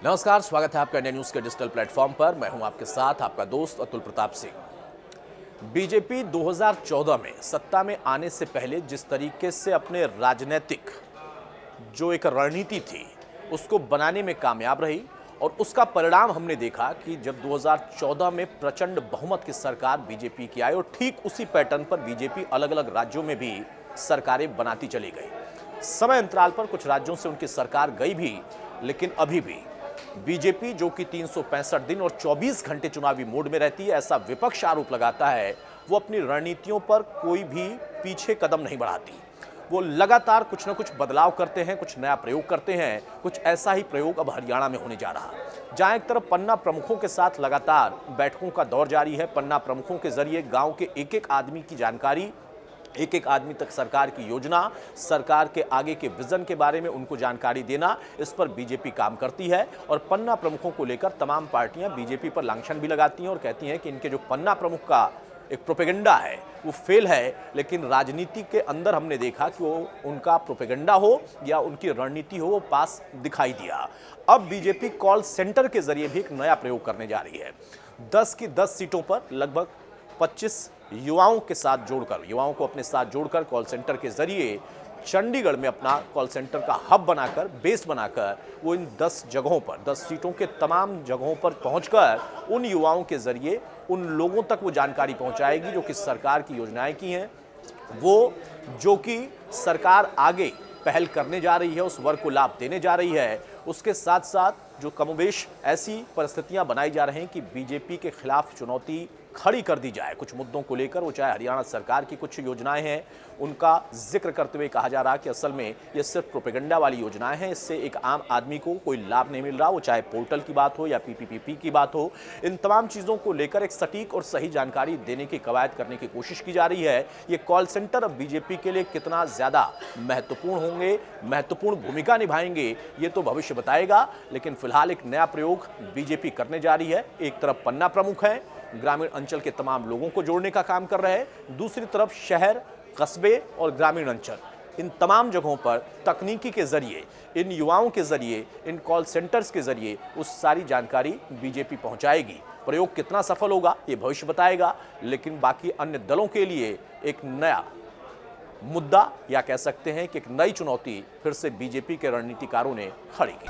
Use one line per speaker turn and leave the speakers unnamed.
नमस्कार, स्वागत है आपका इंडिया न्यूज के डिजिटल प्लेटफॉर्म पर। मैं हूं आपके साथ आपका दोस्त अतुल प्रताप सिंह। बीजेपी 2014 में सत्ता में आने से पहले जिस तरीके से अपने राजनीतिक जो एक रणनीति थी उसको बनाने में कामयाब रही और उसका परिणाम हमने देखा कि जब 2014 में प्रचंड बहुमत की सरकार बीजेपी की आई और ठीक उसी पैटर्न पर बीजेपी अलग अलग राज्यों में भी सरकारें बनाती चली गई। समय अंतराल पर कुछ राज्यों से उनकी सरकार गई भी, लेकिन अभी भी बीजेपी जो कि 365 दिन और 24 घंटे चुनावी मोड में रहती है, ऐसा विपक्ष आरोप लगाता है, वो अपनी रणनीतियों पर कोई भी पीछे कदम नहीं बढ़ाती। वो लगातार कुछ ना कुछ बदलाव करते हैं, कुछ नया प्रयोग करते हैं। कुछ ऐसा ही प्रयोग अब हरियाणा में होने जा रहा है, जहां एक तरफ पन्ना प्रमुखों के साथ लगातार बैठकों का दौर जारी है। पन्ना प्रमुखों के जरिए गांव के एक एक आदमी की जानकारी, एक एक आदमी तक सरकार की योजना, सरकार के आगे के विजन के बारे में उनको जानकारी देना, इस पर बीजेपी काम करती है। और पन्ना प्रमुखों को लेकर तमाम पार्टियां बीजेपी पर लांछन भी लगाती हैं और कहती हैं कि इनके जो पन्ना प्रमुख का एक प्रोपेगेंडा है वो फेल है। लेकिन राजनीति के अंदर हमने देखा कि वो उनका प्रोपेगेंडा हो या उनकी रणनीति हो, वो पास दिखाई दिया। अब बीजेपी कॉल सेंटर के जरिए भी एक नया प्रयोग करने जा रही है। 10 की 10 सीटों पर लगभग 25 युवाओं के साथ जोड़कर, युवाओं को अपने साथ जोड़कर कॉल सेंटर के जरिए चंडीगढ़ में अपना कॉल सेंटर का हब बनाकर, बेस बनाकर, वो इन 10 जगहों पर, 10 सीटों के तमाम जगहों पर पहुंचकर उन युवाओं के जरिए उन लोगों तक वो जानकारी पहुंचाएगी जो कि सरकार की योजनाएं की हैं, वो जो कि सरकार आगे पहल करने जा रही है, उस वर्ग को लाभ देने जा रही है। उसके साथ साथ जो कमोबेश ऐसी परिस्थितियां बनाई जा रही हैं कि बीजेपी के खिलाफ चुनौती खड़ी कर दी जाए कुछ मुद्दों को लेकर, वो चाहे हरियाणा सरकार की कुछ योजनाएं हैं, उनका जिक्र करते हुए कहा जा रहा है कि असल में ये सिर्फ प्रोपेगेंडा वाली योजनाएं हैं, इससे एक आम आदमी को कोई लाभ नहीं मिल रहा। वो चाहे पोर्टल की बात हो या पीपीपी की बात हो, इन तमाम चीज़ों को लेकर एक सटीक और सही जानकारी देने की कवायद करने की कोशिश की जा रही है। ये कॉल सेंटर अब बीजेपी के लिए कितना ज़्यादा महत्वपूर्ण होंगे, महत्वपूर्ण भूमिका निभाएंगे, ये तो भविष्य बताएगा। लेकिन फिलहाल एक नया प्रयोग बीजेपी करने जा रही है। एक तरफ पन्ना प्रमुख हैं, ग्रामीण अंचल के तमाम लोगों को जोड़ने का काम कर रहे हैं, दूसरी तरफ शहर, कस्बे और ग्रामीण अंचल, इन तमाम जगहों पर तकनीकी के जरिए, इन युवाओं के जरिए, इन कॉल सेंटर्स के जरिए उस सारी जानकारी बीजेपी पहुंचाएगी। प्रयोग कितना सफल होगा ये भविष्य बताएगा, लेकिन बाकी अन्य दलों के लिए एक नया मुद्दा या कह सकते हैं कि एक नई चुनौती फिर से बीजेपी के रणनीतिकारों ने खड़ी की।